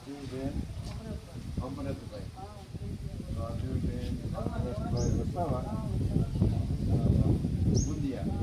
રાજુબેન અમૃતભાઈ, રાજુબેન અમૃતભાઈ વસાવા, બુંદિયા.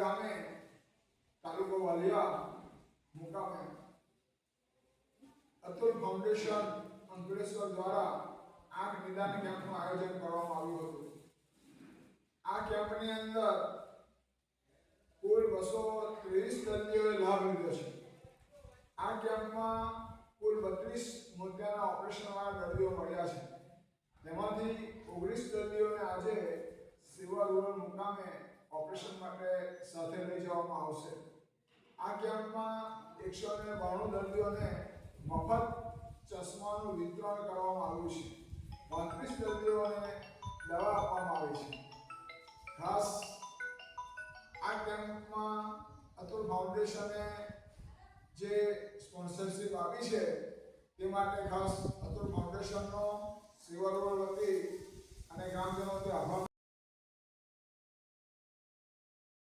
ગામે તાલુકો વાલિયા મુકામે અતુલ ફાઉન્ડેશન અંકલેશ્વર દ્વારા આંખ નિદાન કેમ્પનું આયોજન કરવામાં આવ્યું હતું. આ કેમ્પની અંદર કુલ 230 દર્દીઓએ લાભ લીધો છે. આ કેમ્પમાં કુલ 32 મોતિયાના ઓપરેશનવાળા દર્દીઓ મળ્યા છે. તેમાંથી 19 દર્દીઓને આજે સિવા રૂરલ મુકામે ઓપરેશન માટે સાથે લઈ જવામાં આવશે. આ કેમ્પમાં 192 દર્દીઓને મફત ચશ્માનું વિતરણ કરવામાં આવ્યું છે. 32 દર્દીઓને દવા આપવામાં આવી છે. ખાસ આ કેમ્પમાં અતુલ ફાઉન્ડેશને જે સ્પોન્સરશિપ આપી છે તે માટે ખાસ અતુલ ફાઉન્ડેશનનો સેવા રોડ વતી અને ગ્રામજનો વતી આભાર